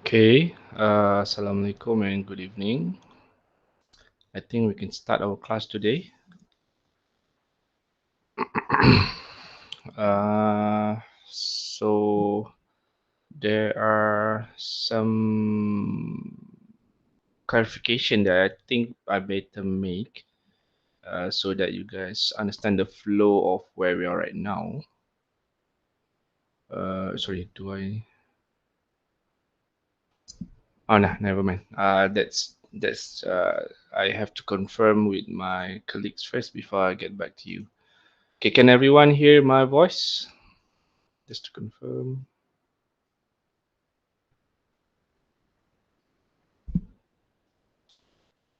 Okay, Assalamualaikum and good evening. I think we can start our class today. So there are some clarification that I think I better make so that you guys understand the flow of where we are right now. Sorry, do I? Oh no, never mind. That's I have to confirm with my colleagues first before I get back to you. Okay, can everyone hear my voice? Just to confirm.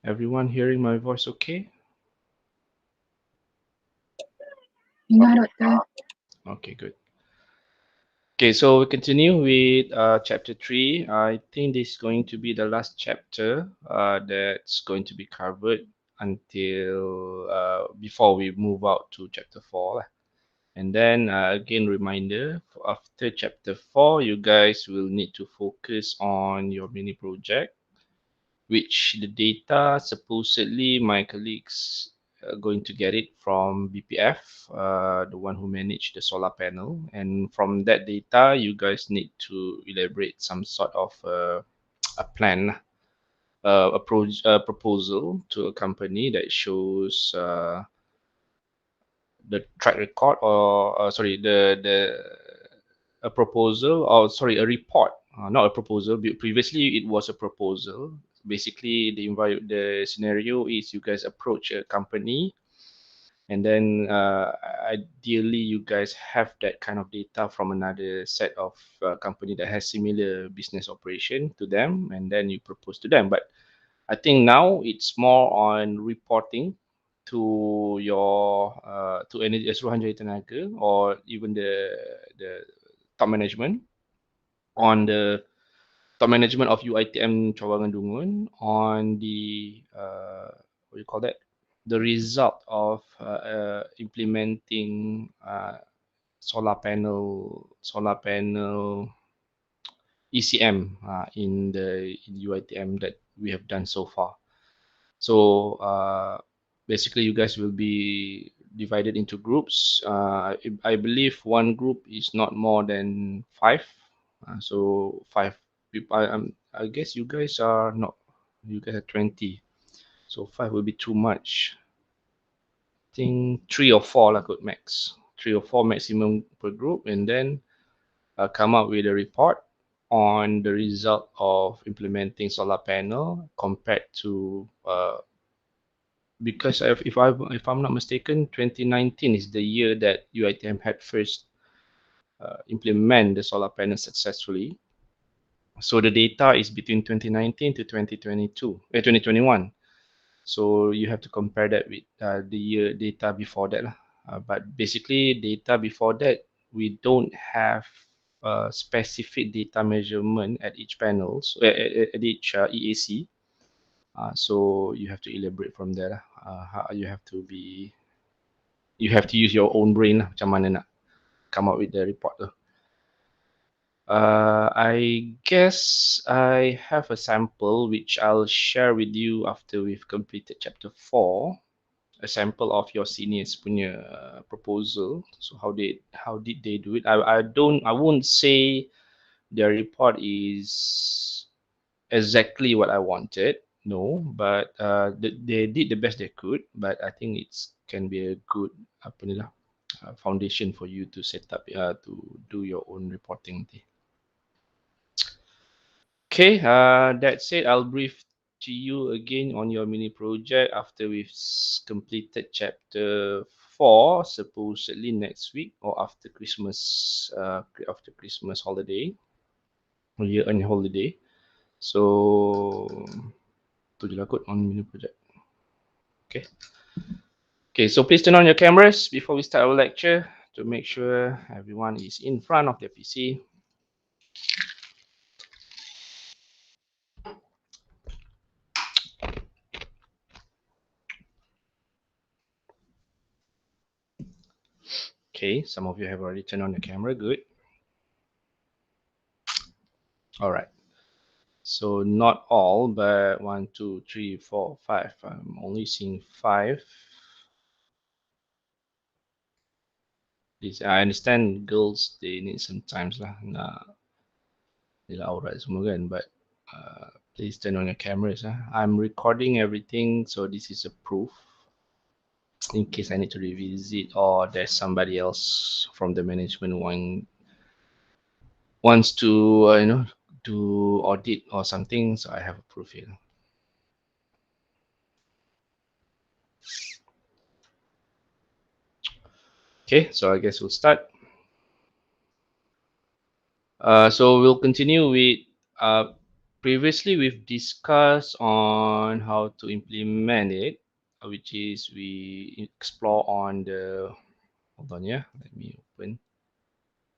Everyone hearing my voice okay? Okay, good. Okay, so we continue with chapter 3. I think this is going to be the last chapter that's going to be covered until before we move out to chapter 4. And then again, reminder, after chapter 4, you guys will need to focus on your mini project, which the data supposedly my colleagues are going to get it from BPF, the one who managed the solar panel. And from that data, you guys need to elaborate some sort of a plan, a proposal to a company that shows the track record or sorry, the a proposal or sorry, a report, not a proposal. Previously, it was a proposal. Basically, the scenario is you guys approach a company, and then ideally you guys have that kind of data from another set of company that has similar business operation to them, and then you propose to them. But I think now it's more on reporting to your to any Suruhanjaya Tenaga or even the top management on the top management of UiTM Cawangan Dungun on the what do you call that, the result of implementing solar panel ECM in UiTM that we have done so far. So basically, you guys will be divided into groups. I believe one group is not more than 5. So 5 people. I guess you guys are not. You guys are 20. So 5 will be too much. I think 3 or 4 lah could max. 3 or 4 maximum per group, and then come up with a report on the result of implementing solar panel compared to because if I'm not mistaken, 2019 is the year that UiTM had first implement the solar panel successfully. So the data is between 2019 to 2021. So you have to compare that with the year data before that. But basically, data before that, we don't have specific data measurement at each panels, at each EAC. So you have to elaborate from there. You have to use your own brain lah, macam mana nak come up with the report tu. I guess I have a sample which I'll share with you after we've completed chapter 4. A sample of your seniors punya proposal. So how did they do it? I won't say their report is exactly what I wanted. No, but they did the best they could. But I think it's can be a good apa ni lah, foundation for you to set up to do your own reporting. Okay, that's it. I'll brief to you again on your mini project after we've completed chapter 4, supposedly next week or after Christmas holiday or year-end holiday. So tu je lah kot on mini project. Okay. Okay, so please turn on your cameras before we start our lecture to make sure everyone is in front of their PC. Okay, some of you have already turned on your camera. Good. All right. So not all, but 1, 2, 3, 4, 5. I'm only seeing 5. This I understand girls they need some times lah. Nah, nila aurat semua kan, but please turn on your cameras. I'm recording everything, so this is a proof in case I need to revisit or there's somebody else from the management wants to do audit or something. So I have a proof here. Okay, so I guess we'll start. So we'll continue with previously we've discussed on how to implement it, which is we explore on the, hold on, yeah, let me open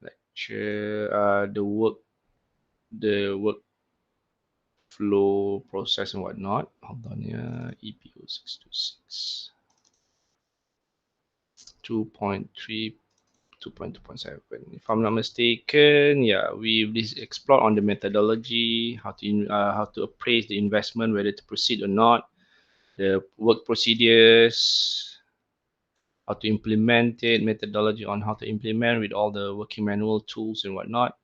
lecture, the workflow process and whatnot. Hold on, yeah, EPO626 2.3 2.2.7. If I'm not mistaken, yeah, we've explored on the methodology, how to appraise the investment, whether to proceed or not, the work procedures, how to implement it, methodology on how to implement with all the working manual tools and whatnot.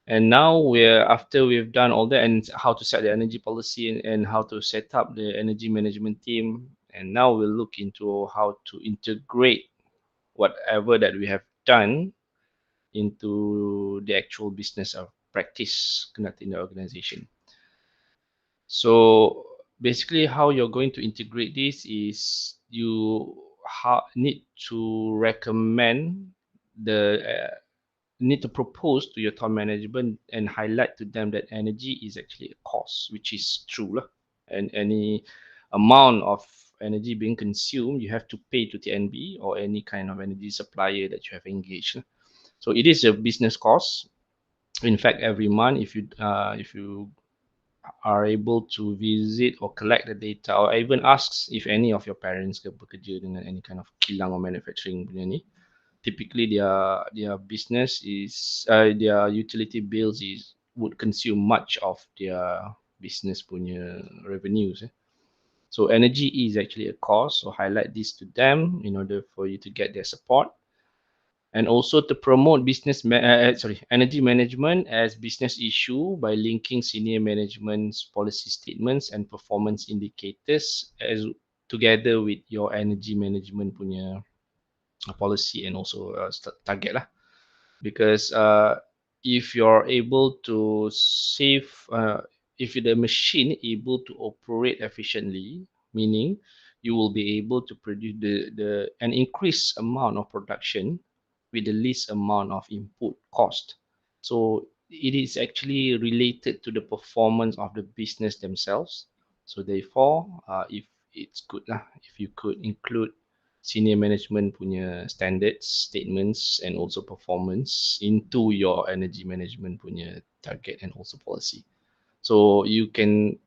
And now after we've done all that and how to set the energy policy and how to set up the energy management team. And now we'll look into how to integrate whatever that we have done into the actual business of practice conducted in the organization. So basically how you're going to integrate this is you need to recommend need to propose to your top management and highlight to them that energy is actually a cost, which is true. And any amount of energy being consumed, you have to pay to TNB or any kind of energy supplier that you have engaged. So it is a business cost. In fact, every month, if you are able to visit or collect the data or even ask if any of your parents bekerja dengan any kind of kilang or manufacturing punya ni, typically their business is their utility bills would consume much of their business punya revenues. So energy is actually a cost. So highlight this to them in order for you to get their support. And also to promote energy management as business issue by linking senior management's policy statements and performance indicators as together with your energy management punya policy and also target lah. Because if you're able to save, if the machine able to operate efficiently, meaning you will be able to produce an increased amount of production with the least amount of input cost. So it is actually related to the performance of the business themselves. So therefore, if it's good lah, if you could include senior management punya standards, statements and also performance into your energy management punya target and also policy. So you can,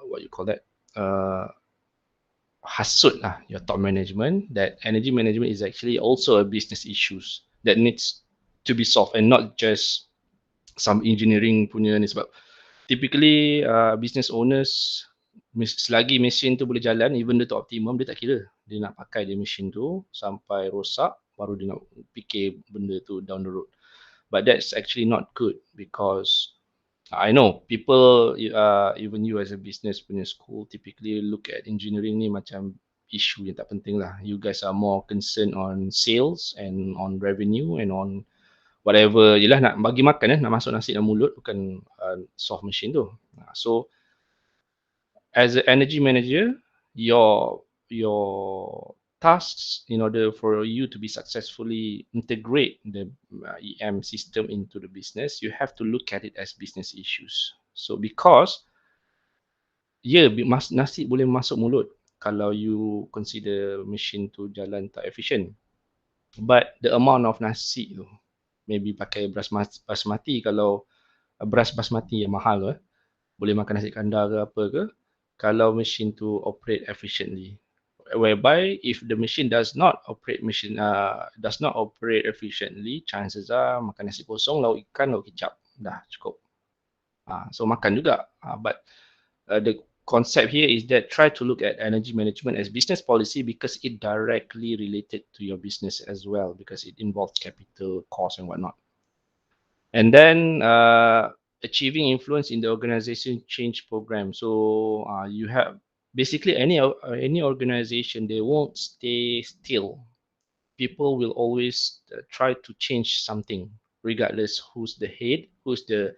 what you call that, hasut lah your top management that energy management is actually also a business issues that needs to be solved and not just some engineering punya ni. Sebab typically business owners selagi mesin tu boleh jalan, even dia tu optimum, dia tak kira dia nak pakai dia mesin tu sampai rosak baru dia nak fikir benda tu down the road. But that's actually not good because I know people, even you as a business punya school, typically look at engineering ni macam issue yang tak penting lah. You guys are more concerned on sales and on revenue and on whatever. Yelah nak bagi makan, nak masuk nasi dalam mulut, bukan soft machine tu. So as an energy manager, your tasks in order for you to be successfully integrate the EM system into the business, you have to look at it as business issues. So because nasi boleh masuk mulut kalau you consider machine tu jalan tak efficient. But the amount of nasi tu, maybe pakai beras basmati, kalau beras basmati yang mahal tu, boleh makan nasi kandar ke apa ke, kalau machine tu operate efficiently. Whereby if the machine does not operate efficiently, chances are makan nasi kosong, lauk ikan, lauk kicap, dah cukup. So makan juga. But the concept here is that try to look at energy management as business policy because it directly related to your business as well, because it involves capital, cost, and whatnot. And then achieving influence in the organization change program. So you have basically any organization, they won't stay still. People will always try to change something, regardless who's the head, who's the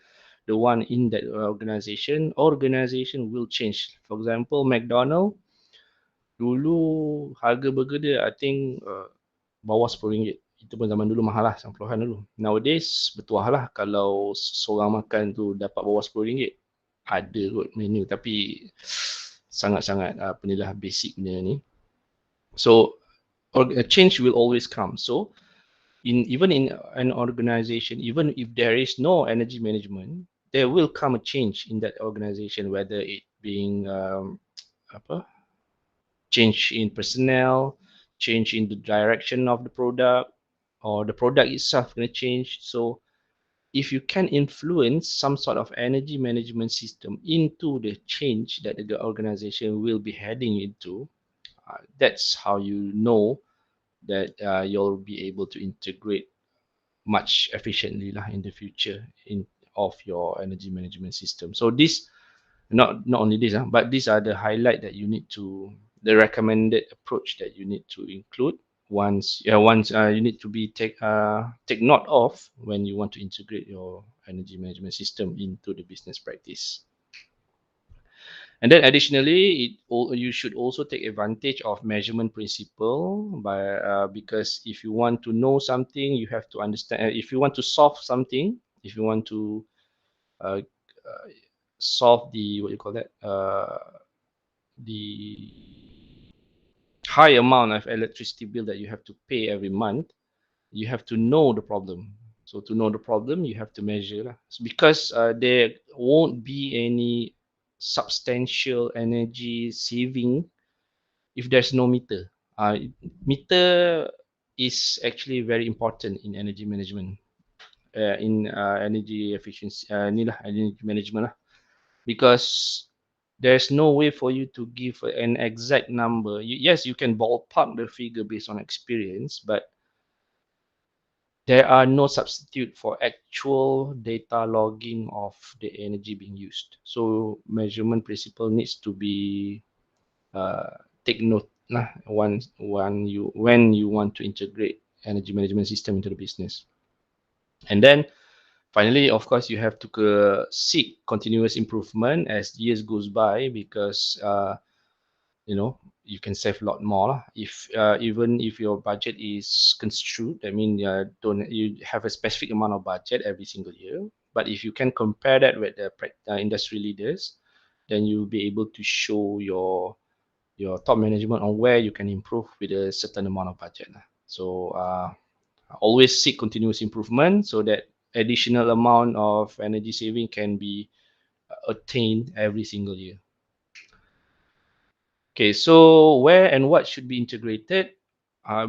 one in that organization. Organization will change. For example, McDonald dulu harga burger dia I think bawah RM10. Itu pun zaman dulu mahal lah, 90-an dulu. Nowadays bertuah lah kalau seorang makan tu dapat bawah RM10. Ada kot menu tapi sangat-sangat apa ni lah, basic punya ni. So a change will always come. So even in an organization, even if there is no energy management, there will come a change in that organization, whether it being apa, change in personnel, change in the direction of the product, or the product itself going to change. So if you can influence some sort of energy management system into the change that the organization will be heading into, that's how you know that you'll be able to integrate much efficiently lah in the future in of your energy management system. So this, not only this, but these are the highlight that you need to, the recommended approach that you need to include once you need to be take note of when you want to integrate your energy management system into the business practice. And then additionally, you should also take advantage of measurement principle because if you want to know something, you have to understand. If you want to solve something, if you want to uh, uh, solve the, what you call that, the high amount of electricity bill that you have to pay every month, you have to know the problem. So to know the problem, you have to measure because there won't be any substantial energy saving if there's no meter. Meter is actually very important in energy management, in energy efficiency, energy management, because there's no way for you to give an exact number. Yes, you can ballpark the figure based on experience, but there are no substitute for actual data logging of the energy being used. So measurement principle needs to be take note lah when you want to integrate energy management system into the business. And then finally, of course, you have to seek continuous improvement as years goes by, because you can save a lot more if even if your budget is construed. I mean, don't you have a specific amount of budget every single year, but if you can compare that with the industry leaders, then you'll be able to show your top management on where you can improve with a certain amount of budget. So always seek continuous improvement so that additional amount of energy saving can be attained every single year. Okay, so where and what should be integrated?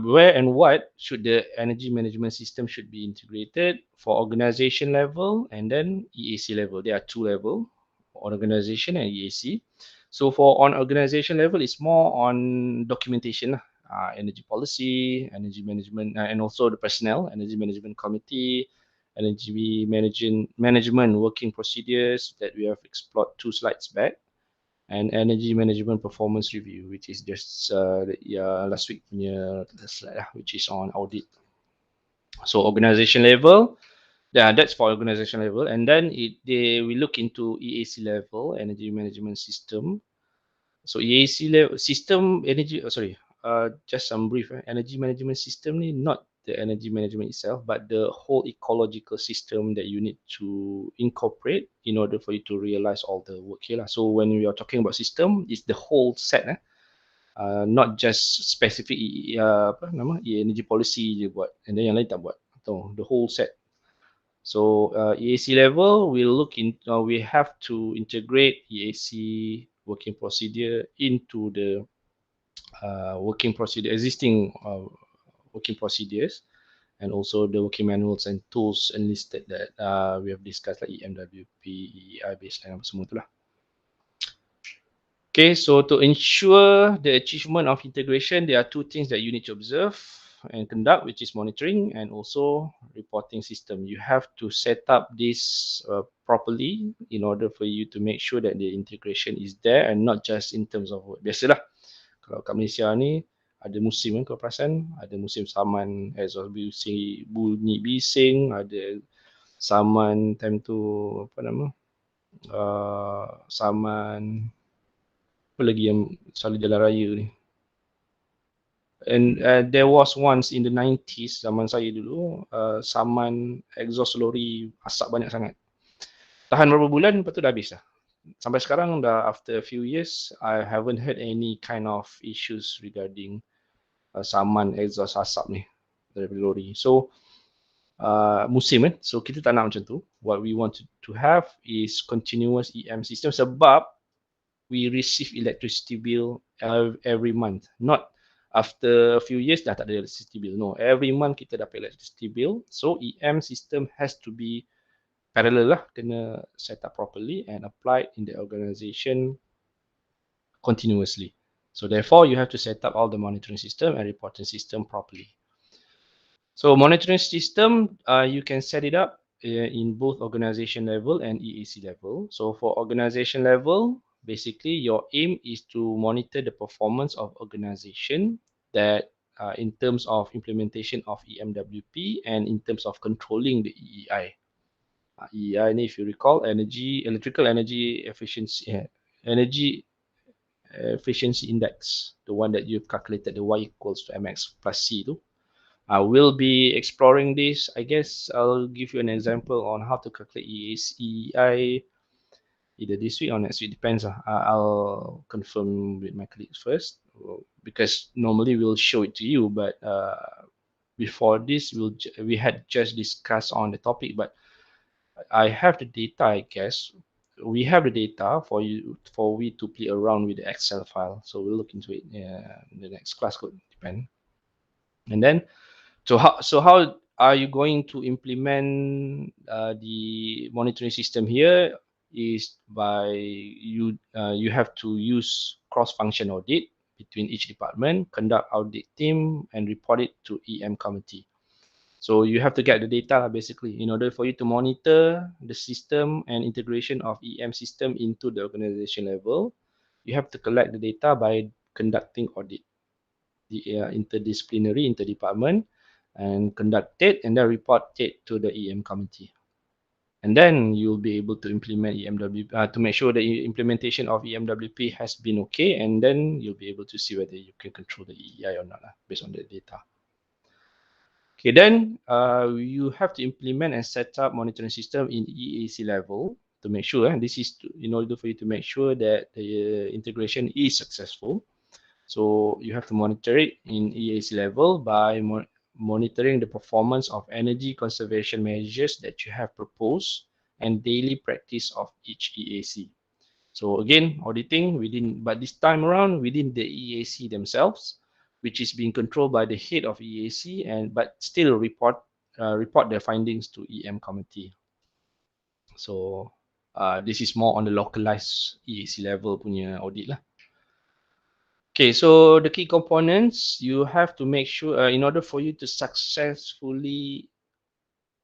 Where and what should the energy management system should be integrated for organization level and then EAC level. There are two levels, organization and EAC. So for on organization level, it's more on documentation, energy policy, energy management, and also the personnel, energy management committee, energy management working procedures that we have explored 2 slides back, and energy management performance review, which is just last week punya slide lah, which is on audit. So organization level, yeah, that's for organization level, and then we look into EAC level, energy management system. So EAC level system energy, just some brief. Energy management system ni not the energy management itself, but the whole ecological system that you need to incorporate in order for you to realize all the work here lah. So when we are talking about system, it's the whole set, not just specific apa nama energy policy je buat, and then yang lain tak buat. So the whole set. So EAC level, we have to integrate EAC working procedure into the existing working procedures, and also the working manuals and tools enlisted that we have discussed like EMWP, EEI, baseline, apa semua tu lah. Okay, so to ensure the achievement of integration, there are two things that you need to observe and conduct, which is monitoring and also reporting system. You have to set up this properly in order for you to make sure that the integration is there and not just in terms of work. Biasalah, kalau kat Malaysia ni, ada musim kan kau perasan, ada musim saman exhaust bunyi bising, ada saman time tu apa nama, saman apa lagi yang selalu jalan raya ni. And there was once in the 90s, zaman saya dulu, saman exhaust lori asap banyak sangat. Tahan beberapa bulan, lepas tu dah habis dah. Sampai sekarang dah after a few years, I haven't heard any kind of issues regarding saman exhaust asap ni dari lori. So, musim kan, so kita tak nak macam tu. What we want to have is continuous EM system sebab we receive electricity bill every month. Not after a few years dah tak ada electricity bill. No, every month kita dapat electricity bill. So EM system has to be parallel lah, kena set up properly and applied in the organisation continuously. So therefore, you have to set up all the monitoring system and reporting system properly. So monitoring system, you can set it up in both organization level and EAC level. So for organization level, basically your aim is to monitor the performance of organization that in terms of implementation of EMWP and in terms of controlling the EEI. EEI, if you recall, electrical energy efficiency, energy efficiency index, the one that you've calculated the Y equals to MX plus C tu. I will be exploring this. I guess I'll give you an example on how to calculate EEI either this week or next week, depends. I'll confirm with my colleagues first because normally we'll show it to you, but before this we had just discussed on the topic, but I have the data, I guess. We have the data for we to play around with the Excel file. So we'll look into it in the next class, could depend. And then, so how are you going to implement the monitoring system here? Is by you have to use cross-function audit between each department, conduct audit team, and report it to EM committee. So you have to get the data basically in order for you to monitor the system and integration of EM system into the organization level. You have to collect the data by conducting audit, the interdisciplinary, interdepartment, and conduct it and then report it to the EM committee. And then you'll be able to implement EMWP to make sure the implementation of EMWP has been okay, and then you'll be able to see whether you can control the EEI or not based on the data. Okay, then you have to implement and set up monitoring system in EAC level to make sure, and this is in order for you to make sure that the integration is successful. So you have to monitor it in EAC level by monitoring the performance of energy conservation measures that you have proposed and daily practice of each EAC. So again, auditing within, but this time around within the EAC themselves, which is being controlled by the head of EAC, and but still report their findings to EM committee. So this is more on the localized EAC level punya audit lah. Okay, so the key components, you have to make sure in order for you to successfully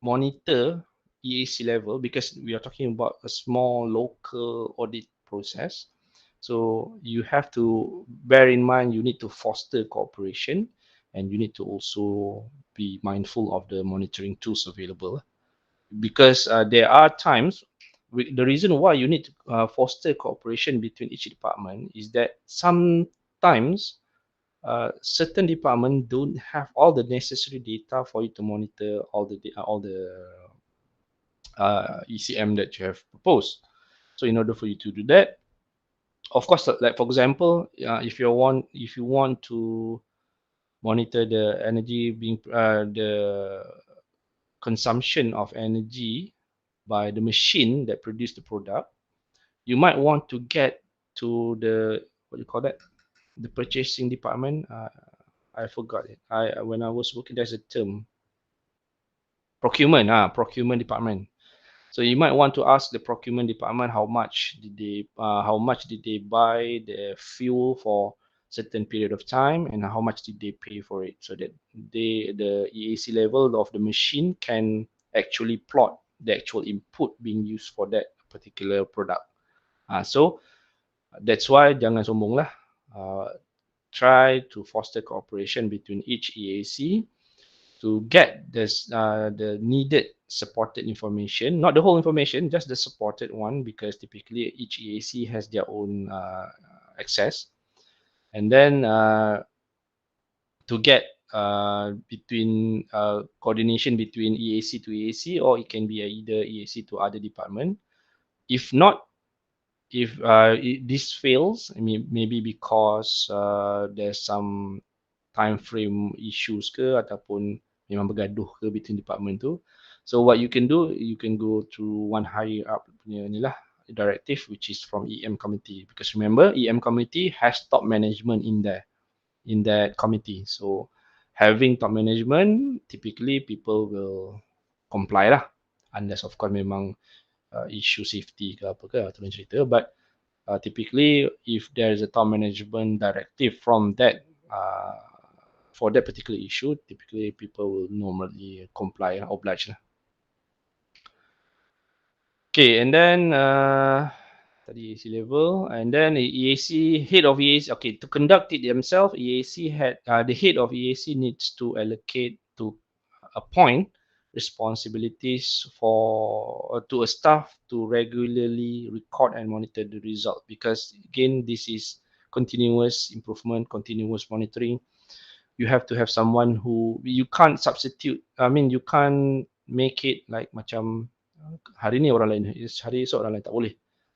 monitor EAC level, because we are talking about a small local audit process. So you have to bear in mind, you need to foster cooperation and you need to also be mindful of the monitoring tools available, because there are times, the reason why you need to foster cooperation between each department is that sometimes certain departments don't have all the necessary data for you to monitor all the ECM that you have proposed. So in order for you to do that, of course, like for example, if you want to monitor the energy being the consumption of energy by the machine that produce the product, you might want to get to the, what do you call that, the purchasing department. I forgot it. When I was working, there's a term. procurement department. So you might want to ask the procurement department how much did they buy the fuel for certain period of time, and how much did they pay for it, so that the EAC level of the machine can actually plot the actual input being used for that particular product. So that's why jangan sombong lah. Try to foster cooperation between each EAC to get the needed supported information, not the whole information, just the supported one, because typically each EAC has their own access. And then to get between coordination between EAC to EAC, or it can be either EAC to other department. If not, if this fails, I mean, maybe because there's some time frame issues ke, ataupun memang bergaduh ke between department tu. So what you can do, you can go through one higher up punya ni lah, directive, which is from EM committee, because remember EM committee has top management in there, in that committee. So having top management, typically people will comply lah, unless of course memang issue safety ke apa ke, tu lain cerita. But typically if there is a top management directive from that for that particular issue, typically people will normally comply and oblige lah. Okay, and then tadi EAC level, and then the EAC, head of EAC, okay, to conduct it themselves, EAC had the head of EAC needs to allocate to appoint responsibilities for to a staff to regularly record and monitor the result, because again this is continuous improvement, continuous monitoring. You have to have someone who, you can't substitute, I mean you can't make it like macam hari ni orang lain, hari esok orang lain, tak boleh.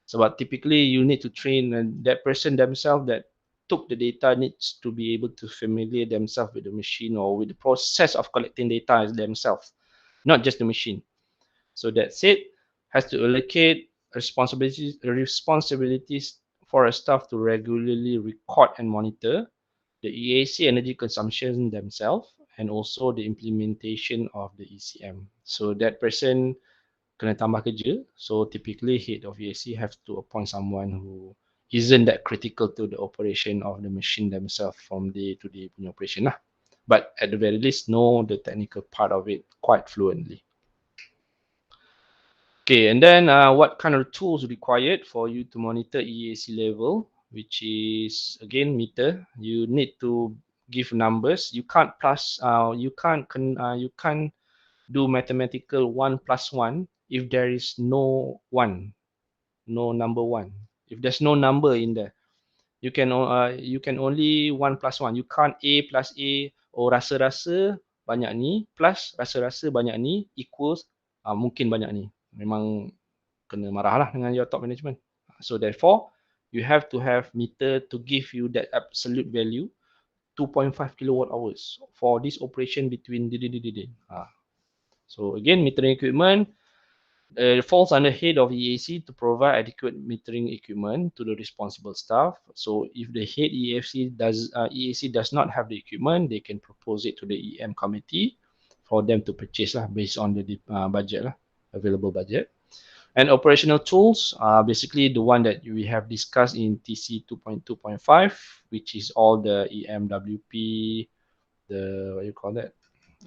Sebab typically you need to train, and that person themselves that took the data needs to be able to familiar themselves with the machine or with the process of collecting data themselves, not just the machine. So that's it, has to allocate responsibilities for a staff to regularly record and monitor the EAC energy consumption themselves, and also the implementation of the ECM. So that person kena tambah kerja. So typically head of EAC have to appoint someone who isn't that critical to the operation of the machine themselves from day to day punya operation lah. But at the very least know the technical part of it quite fluently. Okay, and then what kind of tools required for you to monitor EAC level, which is again meter. You need to give numbers. You can't you can't do mathematical 1 plus 1 if there is no one, no number 1. If there's no number in there, you can only 1 plus 1. You can't A plus A, oh rasa-rasa banyak ni plus rasa-rasa banyak ni equals mungkin banyak ni. Memang kena marah lah dengan your top management. So therefore, you have to have meter to give you that absolute value, 2.5 kilowatt hours for this operation between So again, metering equipment falls under head of EAC to provide adequate metering equipment to the responsible staff. So if the head EAC does not have the equipment, they can propose it to the EM committee for them to purchase lah, based on the budget lah, available budget. And operational tools are basically the one that we have discussed in TC 2.2.5, which is all the EMWP, the what you call that,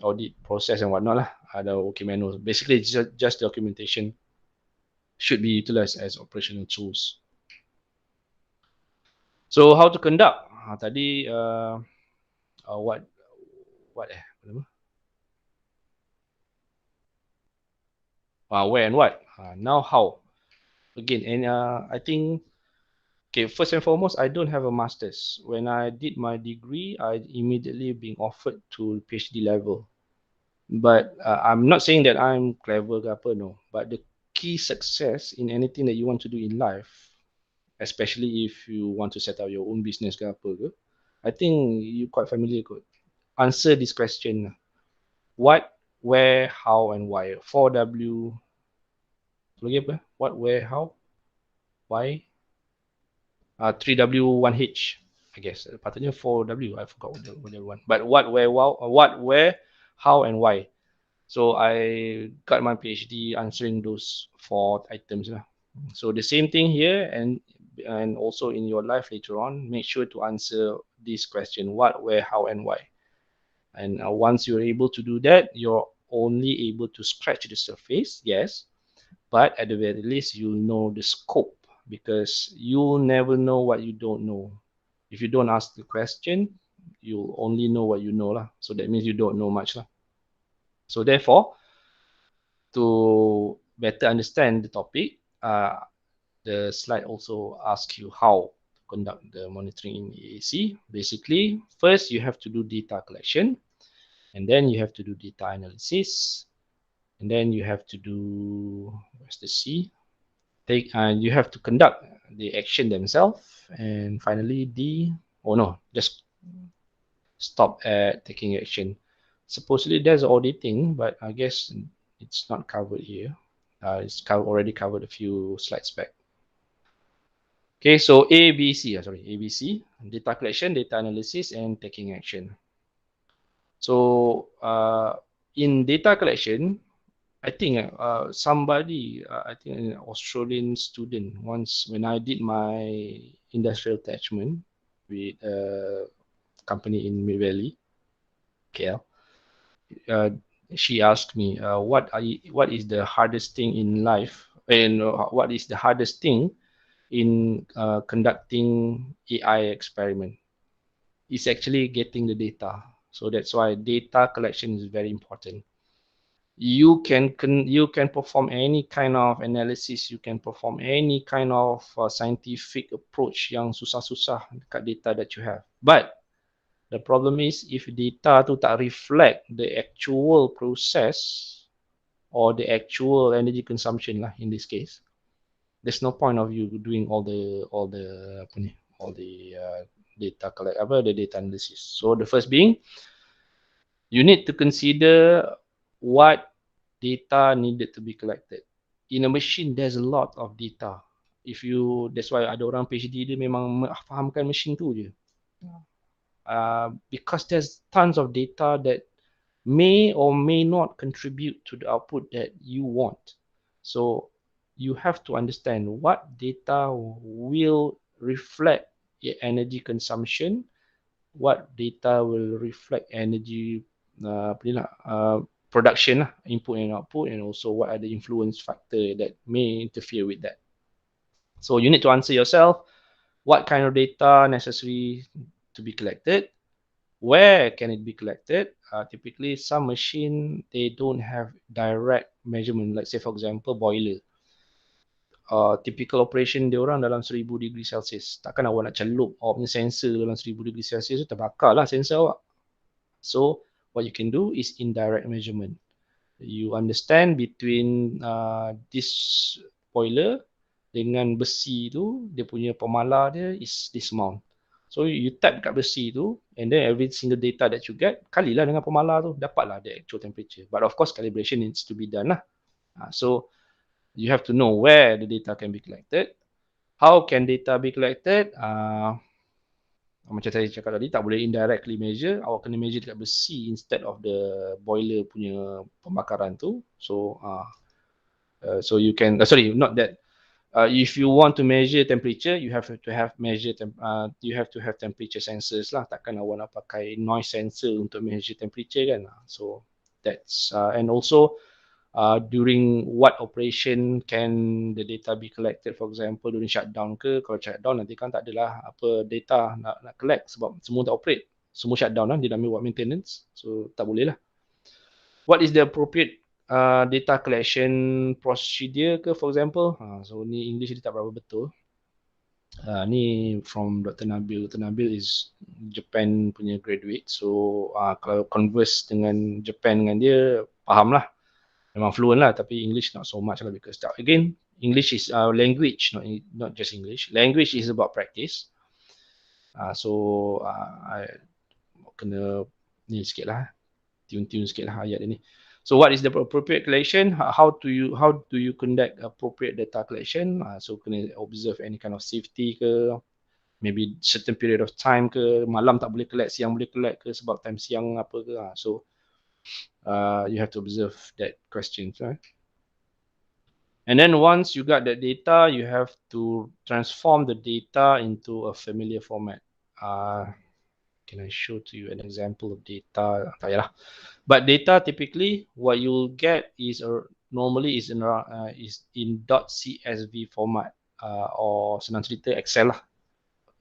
audit process and whatnot lah. The OK manual. Basically, just documentation should be utilized as operational tools. So how to conduct? Tadi what where and what? Now how? Again, and I think, okay, first and foremost, I don't have a master's. When I did my degree, I immediately being offered to PhD level. But I'm not saying that I'm clever ke apa, no. But the key success in anything that you want to do in life, especially if you want to set up your own business ke apa ke, I think you quite familiar kot. Answer this question. What, where, how, and why. 4W. Lagi apa? What, where, how, why. 3W, 1H. I guess. Patutnya 4W. I forgot what the one. But what, where, how, and why. So I got my PhD answering those 4 items lah. So the same thing here, and also in your life later on, make sure to answer this question: what, where, how, and why. And once you're able to do that, you're only able to scratch the surface, yes, but at the very least, you'll know the scope, because you'll never know what you don't know. If you don't ask the question, you'll only know what you know lah. So that means you don't know much lah. So therefore, to better understand the topic, the slide also asks you how to conduct the monitoring in EAC. Basically, first you have to do data collection, and then you have to do data analysis, and then you have to do, where's the C? You have to conduct the action themselves, and finally D, oh no, just stop at taking action. Supposedly there's auditing, but I guess it's not covered here. It's already covered a few slides back. Okay, so ABC, data collection, data analysis, and taking action. So in data collection, I think I think an Australian student once, when I did my industrial attachment with a company in Mid Valley, KL, uh, she asked me, what is the hardest thing in life, and what is the hardest thing in conducting AI experiment? It's actually getting the data. So that's why data collection is very important. You can perform any kind of analysis, you can perform any kind of scientific approach yang susah-susah dekat data that you have. But the problem is, if data tu tak reflect the actual process or the actual energy consumption lah in this case, there's no point of you doing all the data analysis. So the first being, you need to consider what data needed to be collected. In a machine, there's a lot of data. That's why ada orang PhD dia memang fahamkan machine tu je. Because there's tons of data that may or may not contribute to the output that you want. So you have to understand what data will reflect energy consumption, what data will reflect energy production, input and output, and also what are the influence factor that may interfere with that. So you need to answer yourself, what kind of data necessary to be collected, where can it be collected. Typically, some machine, they don't have direct measurement. Like say for example, boiler. Typical operation dia orang dalam 1000 degree Celsius. Takkan awak nak celup awak punya sensor dalam 1000 degree Celsius, terbakar lah sensor awak. So what you can do is indirect measurement. You understand between this boiler dengan besi tu, dia punya pemala dia is this amount. So you tap kat besi tu, and then every single data that you get, kalilah dengan pemala tu, dapatlah the actual temperature. But of course, calibration needs to be done lah. So you have to know where the data can be collected. How can data be collected? Macam saya cakap tadi, tak boleh indirectly measure. Awak kena measure dekat besi instead of the boiler punya pembakaran tu. So you can, sorry, not that. If you want to measure temperature, you have to have temperature sensors lah. Takkan awak nak pakai noise sensor untuk measure temperature kan. So that's and also during what operation can the data be collected. For example, during shutdown ke, kalau shutdown nanti kan tak adalah apa data nak collect sebab semua tak operate, semua shutdown lah, dia nak buat maintenance, so tak boleh lah. What is the appropriate data collection procedure ke, for example. So ni English dia tak berapa betul. Ni from Dr. Nabil. Dr. Nabil is Japan punya graduate. So kalau converse dengan Japan dengan dia, faham lah. Memang fluent lah, tapi English not so much lah, because again, English is language, not just English. Language is about practice. So I kena ni sikit lah, tune sikit lah ayat ni. So what is the appropriate collection? How do you conduct appropriate data collection? So kena observe any kind of safety ke, maybe certain period of time ke, malam tak boleh collect, siang boleh collect ke sebab time siang apa ke. So You have to observe that question, right? And then once you got that data, you have to transform the data into a familiar format. Can I show to you an example of data? But data typically, what you'll get is normally is in .csv format, or senang cerita Excel lah.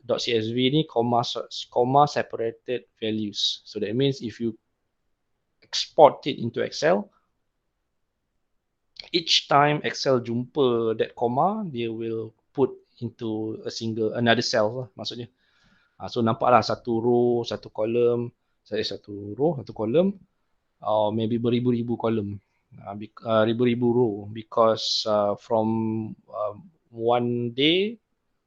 .csv ni comma separated values. So that means if you export it into Excel, each time Excel jumpa that comma, they will put into another cell lah, maksudnya. So nampaklah satu row, satu column, satu row, satu column, or maybe beribu-ribu column, ribu-ribu row, because from one day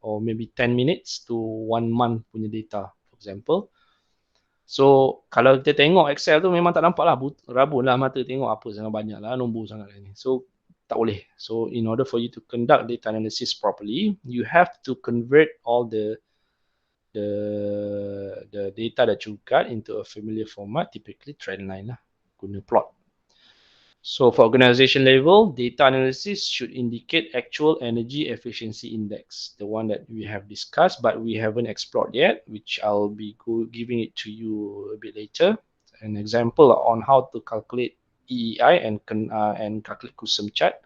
or maybe 10 minutes to 1 month punya data, for example. So kalau kita tengok Excel tu memang tak nampak lah, rabun lah mata tengok apa sangat banyak lah, nombor sangat ni. So tak boleh. So in order for you to conduct data analysis properly, you have to convert all the data that you got into a familiar format, typically trend line lah, guna plot. So for organization level, data analysis should indicate actual energy efficiency index, the one that we have discussed, but we haven't explored yet, which I'll be giving it to you a bit later. An example on how to calculate EEI and calculate Qsum chart.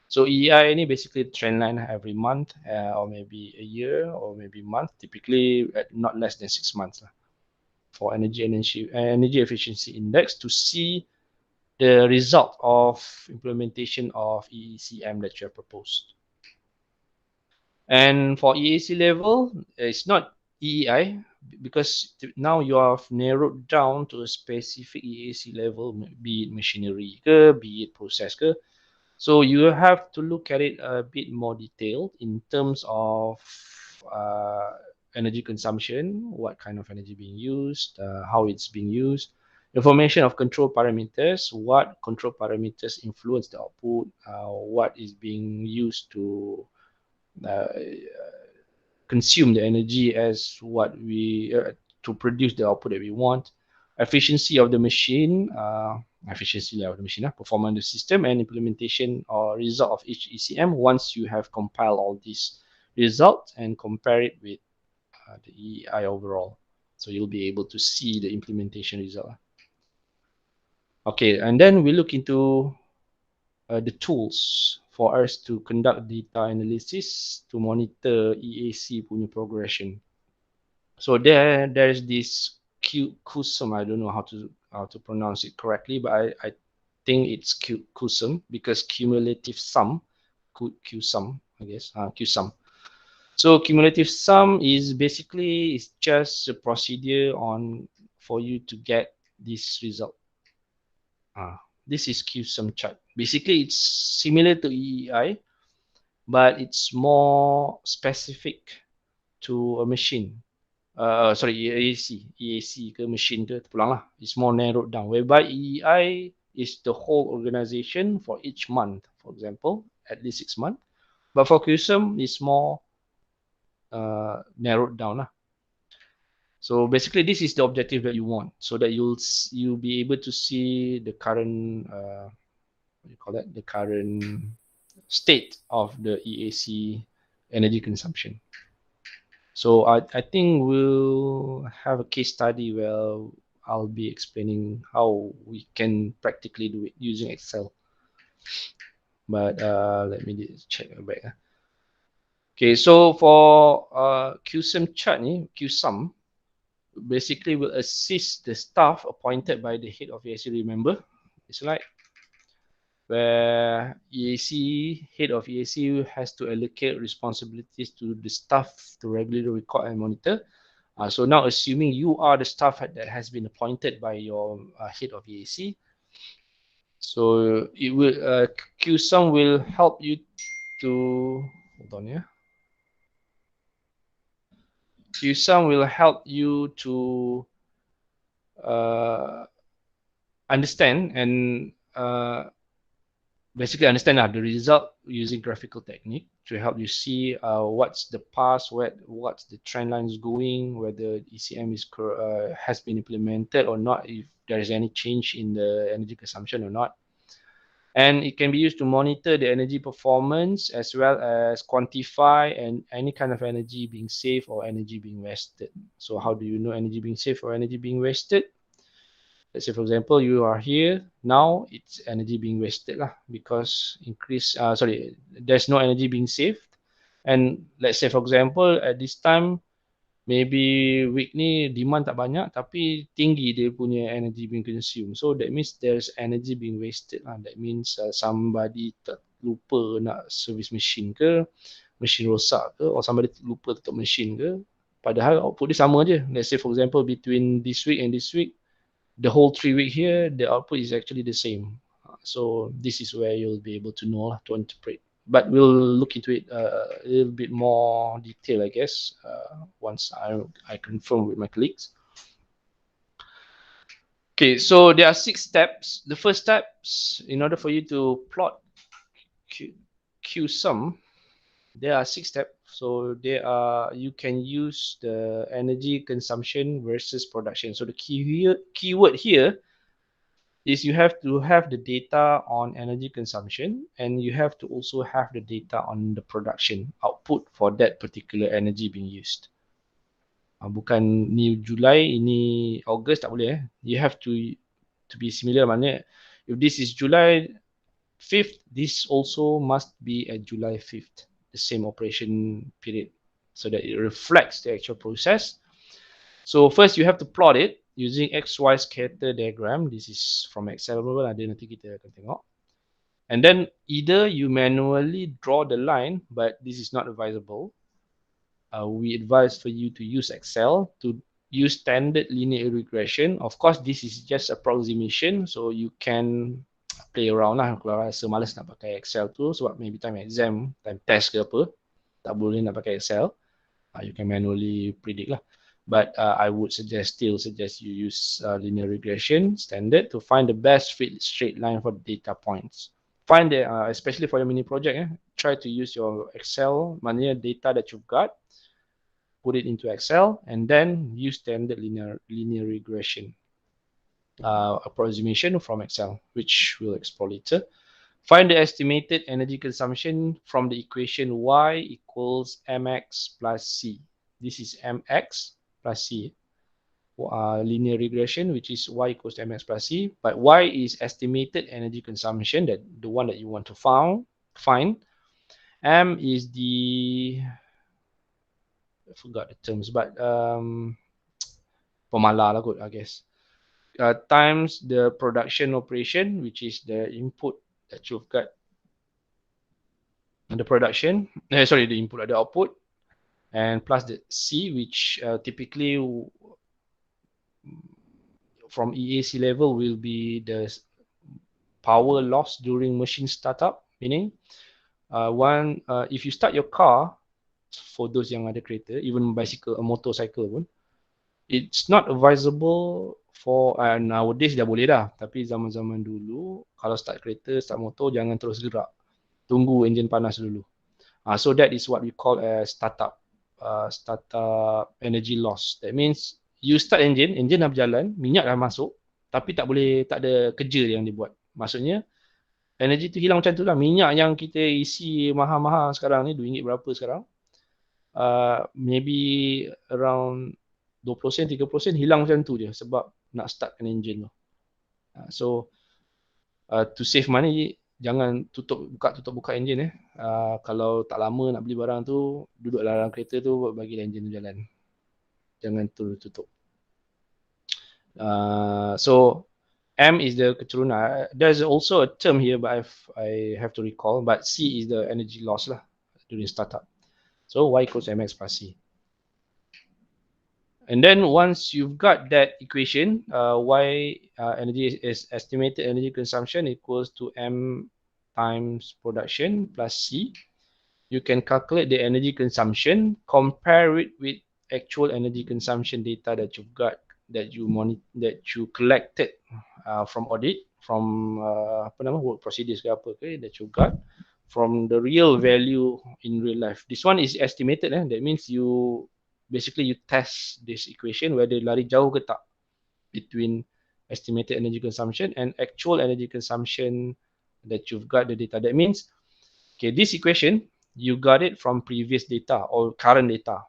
So EEI ini basically trend line every month, or maybe a year, or maybe month, typically at not less than 6 months for energy efficiency index to see the result of implementation of EECM that you have proposed. And for EAC level, it's not EEI, because now you have narrowed down to a specific EAC level, be it machinery ke, be it process ke. So you have to look at it a bit more detailed in terms of energy consumption, what kind of energy being used, how it's being used, information of control parameters, what control parameters influence the output, what is being used to consume the energy as what we to produce the output that we want, efficiency of the machine, performance of the system, and implementation or result of each ECM. Once you have compiled all these results and compare it with the EEI overall, so you'll be able to see the implementation result. Okay, and then we look into the tools for us to conduct data analysis to monitor EAC punya progression. So there's this Qsum. I don't know how to pronounce it correctly, but I think it's Qsum, because cumulative sum, Qsum, I guess, Qsum. So cumulative sum is basically it's just a procedure for you to get this result. This is Qsum chart. Basically, it's similar to EEI, but it's more specific to a machine. EAC ke machine ke terpulang lah. It's more narrowed down. Whereby EEI is the whole organization for each month, for example, at least 6 months. But for Qsum, it's more narrowed down lah. So basically, this is the objective that you want, so that you'll be able to see the current the current state of the EAC energy consumption. So I think we'll have a case study where I'll be explaining how we can practically do it using Excel. But let me just check back. Okay, so for Qsum chart ni, Qsum basically will assist the staff appointed by the head of EAC. Remember, it's like where head of EAC has to allocate responsibilities to the staff to regularly record and monitor. So now, assuming you are the staff that has been appointed by your head of EAC, so it will Qsum will help you to Qsum will help you to understand and basically understand the result using graphical technique to help you see what's the past, what's the trend lines going, whether ECM has been implemented or not, if there is any change in the energy consumption or not. And it can be used to monitor the energy performance as well as quantify and any kind of energy being saved or energy being wasted. So how do you know energy being saved or energy being wasted? Let's say, for example, you are here now, it's energy being wasted lah because there's no energy being saved. And let's say, for example, at this time, maybe week ni demand tak banyak tapi tinggi dia punya energy being consumed. So that means there's energy being wasted lah. That means somebody lupa nak service machine ke, machine rosak ke, or somebody lupa tutup machine ke. Padahal output dia sama je. Let's say, for example, between this week and this week, the whole 3 week here, the output is actually the same. So this is where you'll be able to know to interpret. But we'll look into it a little bit more detail, I guess, once I confirm with my colleagues. Okay, so there are 6 steps. The first steps, in order for you to plot Qsum, there are 6 steps. So you can use the energy consumption versus production. So the keyword here is you have to have the data on energy consumption and you have to also have the data on the production output for that particular energy being used. Bukan ni Julai, ini August, tak boleh. You have to be similar. Maknanya if this is July 5th, this also must be at July 5th, the same operation period, so that it reflects the actual process. So first you have to plot it using XY scatter diagram. This is from Excel, ada nanti kita akan tengok. And then either you manually draw the line, but this is not advisable. We advise for you to use Excel to use standard linear regression. Of course, this is just approximation, so you can play around lah. Kalau rasa malas nak pakai Excel tu, sebab maybe time exam, time test ke apa, tak boleh nak pakai Excel, you can manually predict lah. But I would still suggest you use linear regression standard to find the best fit straight line for data points. Find the, especially for your mini project, try to use your Excel, maknanya data that you've got, put it into Excel, and then use standard linear regression approximation from Excel, which we'll explore later. Find the estimated energy consumption from the equation y equals mx plus c. This is mx plus c. Linear regression, which is y equals to mx plus c, but y is estimated energy consumption, that the one that you want to find. M is the, I forgot the terms, but pemala lah kot, I guess. Times the production operation, which is the input that you've got, and the production, the input, the output, and plus the C, which typically from EAC level will be the power loss during machine startup. Meaning, if you start your car, for those yang ada kereta, even bicycle, a motorcycle pun, it's not advisable for, nowadays dah boleh dah, tapi zaman-zaman dulu, kalau start kereta, start motor, jangan terus gerak. Tunggu enjin panas dulu. So that is what we call a startup energy loss. That means you start engine dah berjalan, minyak dah masuk, tapi tak ada kerja yang dibuat. Maksudnya energy tu hilang macam tu lah. Minyak yang kita isi mahal-mahal sekarang ni, RM2 berapa sekarang, maybe around 20%, 30% hilang macam tu je sebab nak startkan engine tu. So to save money, jangan tutup buka engine. Kalau tak lama nak beli barang tu, duduk dalam kereta tu, bagi engine tu jalan, jangan tutup. So M is the keturunan. There's also a term here, but I have to recall. But C is the energy loss lah during startup. So Y equals mx plus C. And then once you've got that equation, Y energy is estimated energy consumption equals to M times production plus C. You can calculate the energy consumption, compare it with actual energy consumption data that you've got, that you collected from audit from apa nama work procedures ke apa ke that you got from the real value in real life. This one is estimated. That means you basically you test this equation whether lari jauh ke tak between estimated energy consumption and actual energy consumption that you've got the data. That means, okay, this equation you got it from previous data or current data,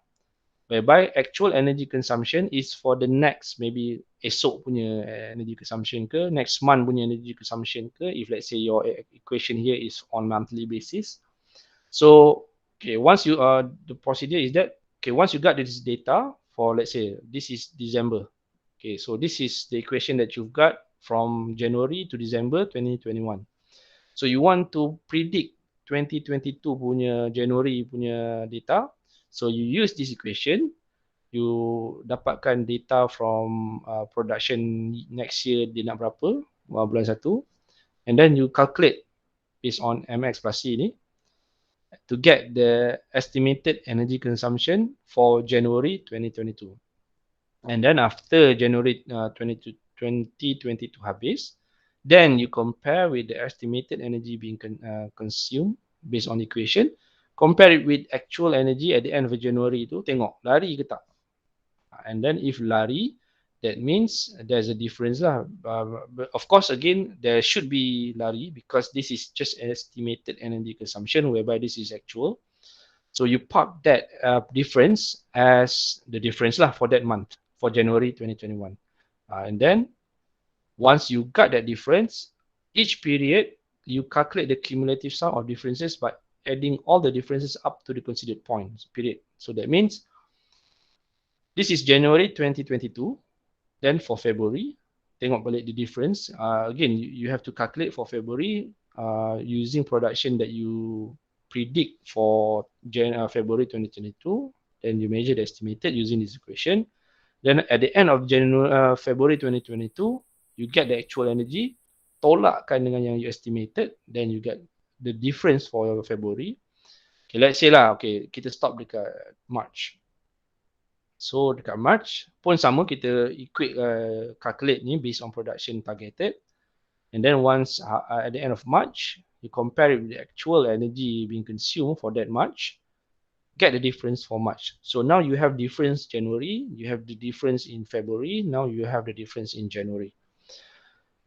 whereby actual energy consumption is for the next maybe esok punya energy consumption ke, next month punya energy consumption ke, if let's say your equation here is on monthly basis. So okay, once you the procedure is that, okay, once you got this data for, let's say this is December, okay, so this is the equation that you've got from January to December 2021. So you want to predict 2022 punya January punya data, so you use this equation, you dapatkan data from production next year dia nak berapa bulan 1, and then you calculate based on MX plus C ni to get the estimated energy consumption for January 2022. And then after January 2022 habis, then you compare with the estimated energy being consumed based on equation, compare it with actual energy at the end of January tu, tengok lari ke tak. And then if lari, that means there's a difference lah. But of course, again, there should be lari because this is just estimated energy consumption, whereby this is actual. So you park that difference as the difference lah for that month, for January 2021. And then once you got that difference, each period you calculate the cumulative sum of differences by adding all the differences up to the considered points period. So that means this is January 2022. Then for February, tengok balik the difference. Again, you have to calculate for February using production that you predict for February 2022. Then you measure the estimated using this equation. Then at the end of February 2022, you get the actual energy, tolakkan dengan yang you estimated, then you get the difference for February. Okay, let's say lah, okay, kita stop dekat March. So dekat March pun sama, kita calculate ni based on production targeted. And then once at the end of March, you compare it with the actual energy being consumed for that March, get the difference for March. So now you have difference January, you have the difference in February, now you have the difference in January.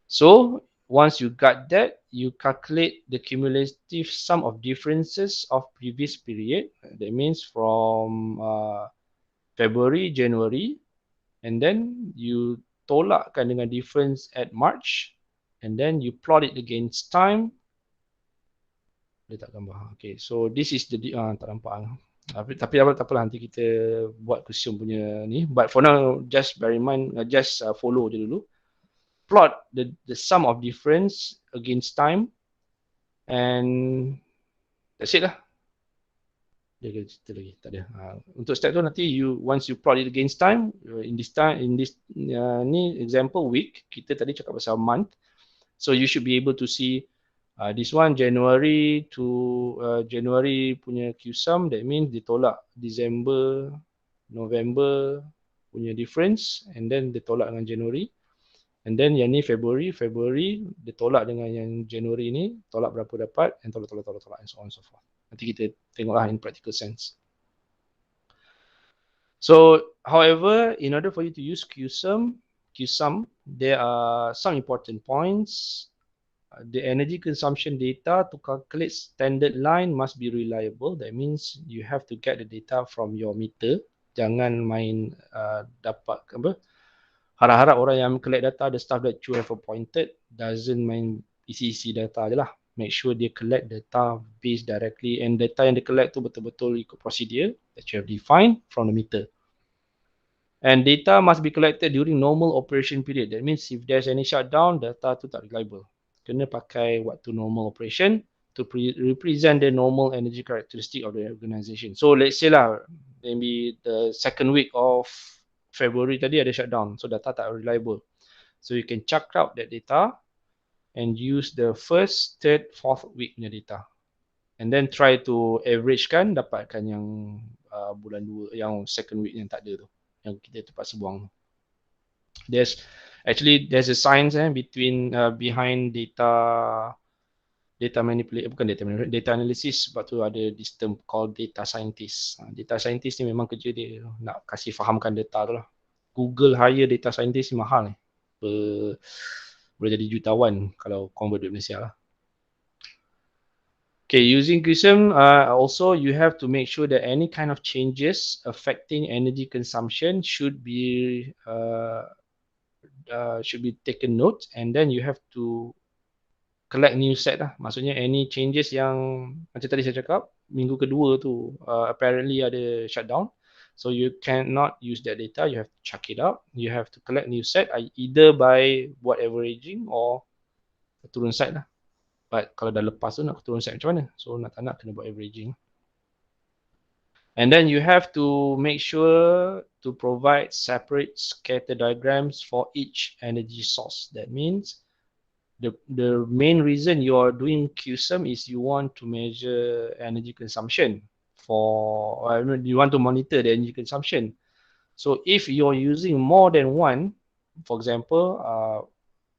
So once you got that, you calculate the cumulative sum of differences of previous period. That means from February, January, and then you tolakkan dengan difference at March, and then you plot it against time. Dia tak gambar. Okay, so this is the tak nampak. Tapi tak apalah, nanti kita buat Qsum punya ni. But for now, just bear in mind, just follow je dulu. Plot the sum of difference against time, and that's it lah. Dia cerita lagi, tak ada. Untuk step tu nanti once you plot it against time, in this ni example week, kita tadi cakap pasal month, so you should be able to see this one January to January punya Qsum, that means ditolak December, November punya difference, and then ditolak dengan January. And then yang ni February ditolak dengan yang January ni, tolak berapa dapat, and tolak and so on and so forth. Nanti kita tengoklah in practical sense. So, however, in order for you to use Qsum, there are some important points. The energy consumption data to calculate standard line must be reliable. That means you have to get the data from your meter. Jangan main dapat apa, harap-harap orang yang collect data, the stuff that you have appointed, doesn't main isi data je lah. Make sure dia collect data based directly, and data yang dia collect tu betul-betul ikut procedure that you have defined from the meter. And data must be collected during normal operation period. That means if there's any shutdown, data tu tak reliable. Kena pakai waktu normal operation to represent the normal energy characteristic of the organisation. So let's say lah, maybe the second week of February tadi ada shutdown, so data tak reliable. So you can chuck out that data and use the first, third, fourth week punya data, and then try to average kan, dapatkan yang bulan 2, yang second week yang tak ada tu, yang kita terpaksa buang. There's Actually, there's a science between behind data manipulate, bukan data manipulate, data analysis. Sebab tu ada this term called data scientist. Data scientist ni memang kerja dia nak kasih fahamkan data tu lah. Google hire data scientist ni mahal ni. Boleh jadi jutawan kalau convert duit Malaysia lah. Okay, using Qsum, also you have to make sure that any kind of changes affecting energy consumption should be taken note, and then you have to collect new set lah. Maksudnya any changes yang macam tadi saya cakap, minggu kedua tu apparently ada shutdown. So you cannot use that data, you have to chuck it out. You have to collect new set either by buat averaging or turun set lah. But kalau dah lepas tu nak turun set macam mana? So tak nak kena buat averaging. And then you have to make sure to provide separate scatter diagrams for each energy source. That means the main reason you are doing Qsum is you want to measure energy consumption you want to monitor the energy consumption. So if you're using more than one, for example,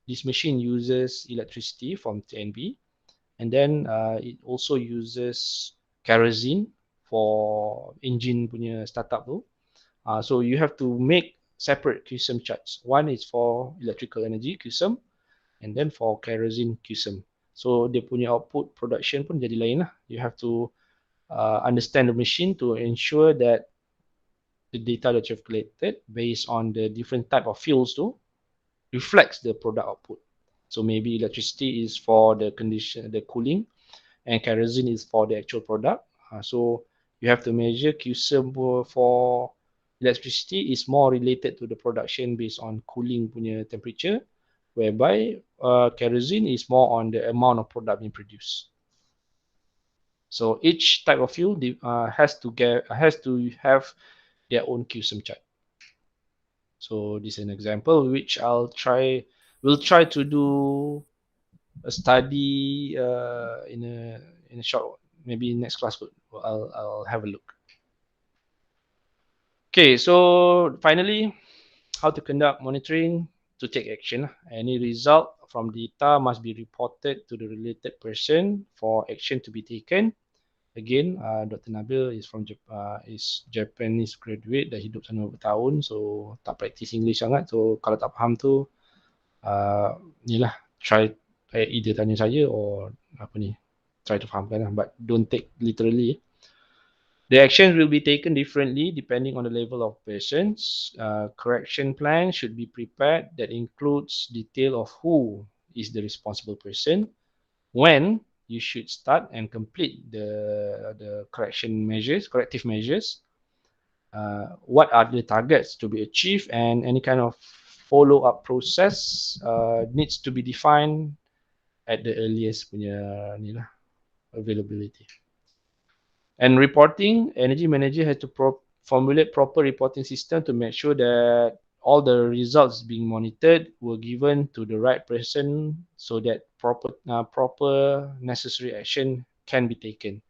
this machine uses electricity from TNB, and then it also uses kerosene for engine punya startup tu. So you have to make separate Qsum charts. One is for electrical energy Qsum, and then for kerosene Qsum. So dia punya output production pun jadi lain lah. You have to understand the machine to ensure that the data that you've collected based on the different type of fuels tu reflects the product output. So maybe electricity is for the condition, the cooling, and kerosene is for the actual product. So you have to measure Qsum for electricity is more related to the production based on cooling punya temperature, whereby kerosene is more on the amount of product being produced. So each type of fuel has to have their own Qsum chart. So this is an example which we'll try to do a study in a short, maybe next class. I'll have a look. Okay, so finally, how to conduct monitoring to take action. Any result from data must be reported to the related person for action to be taken. Again, Dr. Nabil is from is Japanese graduate, dah hidup sana beberapa tahun, so tak practice English sangat. So kalau tak faham tu, ni lah, try either tanya saya or apa ni, try to fahamkan lah, but don't take literally. The actions will be taken differently depending on the level of patients. Correction plan should be prepared that includes detail of who is the responsible person, when you should start and complete the corrective measures, what are the targets to be achieved, and any kind of follow-up process needs to be defined at the earliest punya ni lah, availability. And reporting, energy manager has to formulate proper reporting system to make sure that all the results being monitored were given to the right person, so that proper necessary action can be taken.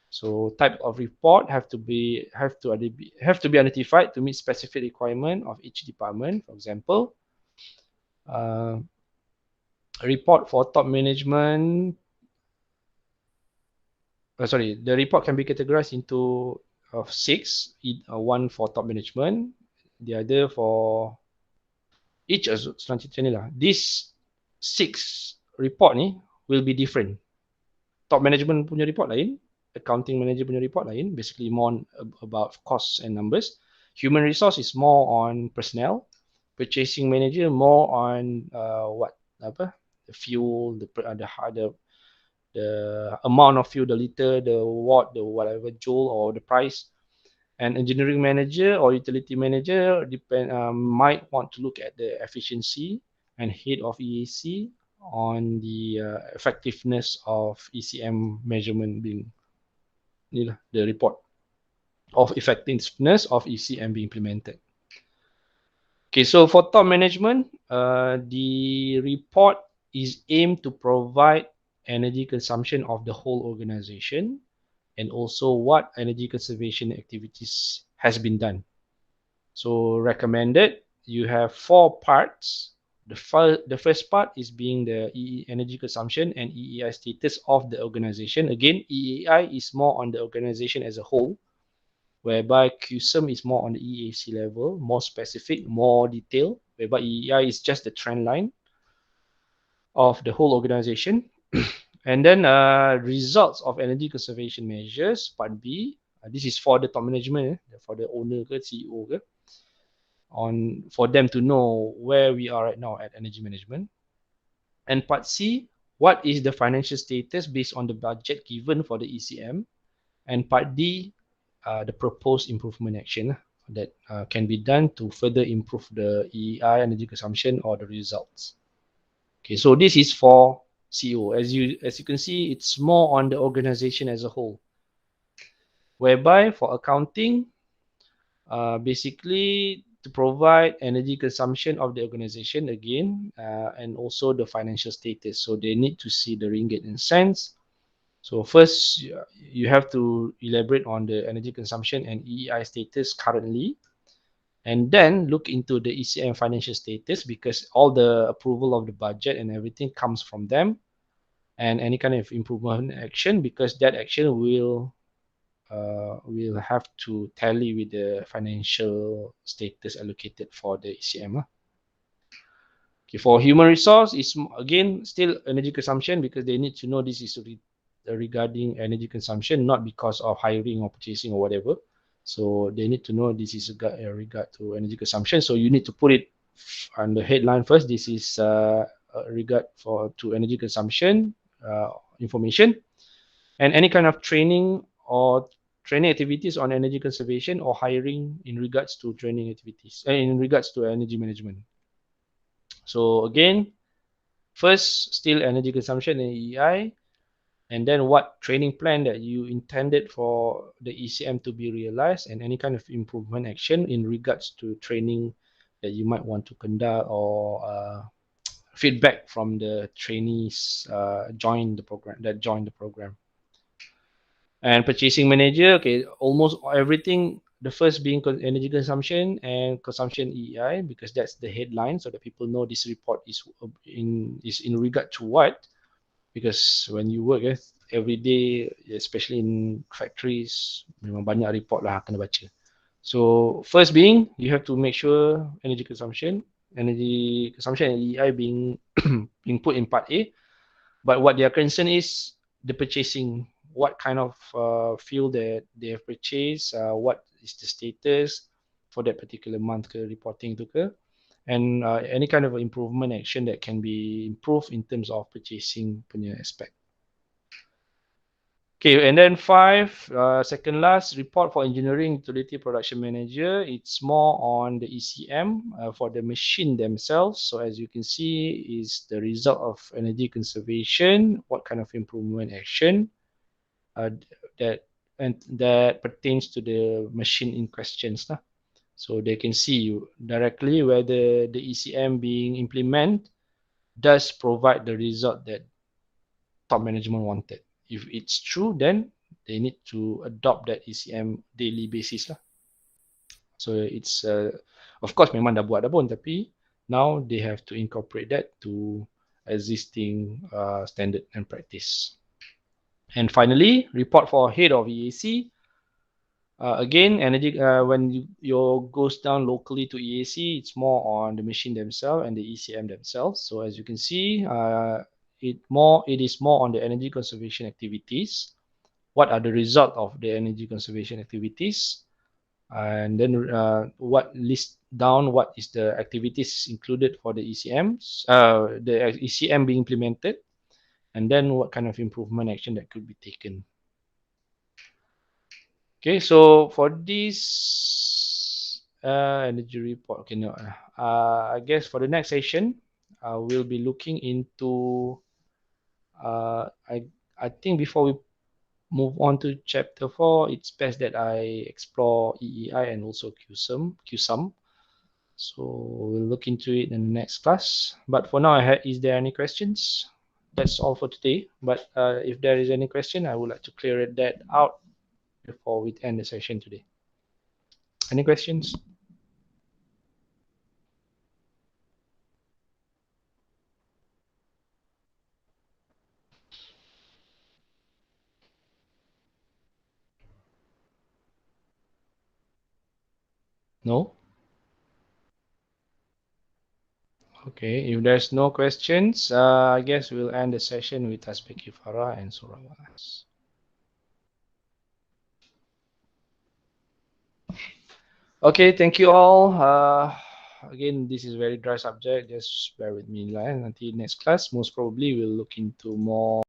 So type of report have to be identified to meet specific requirement of each department. For example, a report for top management. The report can be categorized into of 6, one for top management, the other for each selanjutnya ni lah. This 6 report ni will be different. Top management punya report lain, accounting manager punya report lain, basically more about costs and numbers. Human resource is more on personnel. Purchasing manager more on the fuel, the amount of fuel, the liter, the watt, the whatever joule or the price. And engineering manager or utility manager might want to look at the efficiency, and head of EAC on the effectiveness of ECM measurement being the report of effectiveness of ECM being implemented. Okay, so for top management, the report is aimed to provide energy consumption of the whole organization, and also what energy conservation activities has been done. So recommended, you have 4 parts. The first part is being the energy consumption and EEI status of the organization. Again, EEI is more on the organization as a whole, whereby Qsum is more on the EAC level, more specific, more detailed, whereby EEI is just the trend line of the whole organization. And then results of energy conservation measures, part B. This is for the top management, for the owner ke, CEO ke, on for them to know where we are right now at energy management. And part C, what is the financial status based on the budget given for the ECM? And part D, the proposed improvement action that can be done to further improve the EEI energy consumption or the results. Okay, so this is for CEO. As you can see, it's more on the organization as a whole. Whereby for accounting, basically to provide energy consumption of the organization again, and also the financial status. So they need to see the ringgit and cents. So first, you have to elaborate on the energy consumption and EEI status currently, and then look into the ECM financial status, because all the approval of the budget and everything comes from them, and any kind of improvement action, because that action will have to tally with the financial status allocated for the ECM. Okay, for human resource, it's again still energy consumption, because they need to know this is regarding energy consumption, not because of hiring or purchasing or whatever. So they need to know this is regard to energy consumption. So you need to put it on the headline first. This is regard to energy consumption information, and any kind of training or training activities on energy conservation or hiring in regards to training activities, in regards to energy management. So again, first, still energy consumption and EEI, and then what training plan that you intended for the ECM to be realized, and any kind of improvement action in regards to training that you might want to conduct, or feedback from the trainees join the program. And purchasing manager, okay, almost everything. The first being energy consumption and consumption EEI, because that's the headline, so that people know this report is in regard to what. Because when you work every day, especially in factories, memang banyak report lah kena baca. So first being, you have to make sure energy consumption and EEI being being put in part A. But what their concern is the purchasing. What kind of fuel that they have purchased, what is the status for that particular month reporting to ke, and any kind of improvement action that can be improved in terms of purchasing punya aspect. Okay, and then 5, second last, report for engineering utility production manager. It's more on the ECM for the machine themselves. So as you can see, is the result of energy conservation, what kind of improvement action that pertains to the machine in questions. So they can see directly whether the ECM being implemented does provide the result that top management wanted. If it's true, then they need to adopt that ECM daily basis lah. So it's of course memang dah buat dah pun, tapi now they have to incorporate that to existing standard and practice. And finally, report for head of EAC. Again, energy when you goes down locally to EAC, it's more on the machine themselves and the ECM themselves. So as you can see, it is more on the energy conservation activities. What are the result of the energy conservation activities? And then what list down what is the activities included for the ECMs, the ECM being implemented, and then what kind of improvement action that could be taken. Okay, so for this energy report, okay, no, I guess for the next session, we'll be looking into, I think before we move on to chapter 4, it's best that I explore EEI and also Qsum. So we'll look into it in the next class. But for now, is there any questions? That's all for today. But if there is any question, I would like to clear that out before we end the session today. Any questions? No? Okay, if there's no questions, I guess we'll end the session with Tasbih Kifara and Surah Wanas. Okay, thank you all. Again, this is very dry subject. Just bear with me lah. Nanti next class, most probably we'll look into more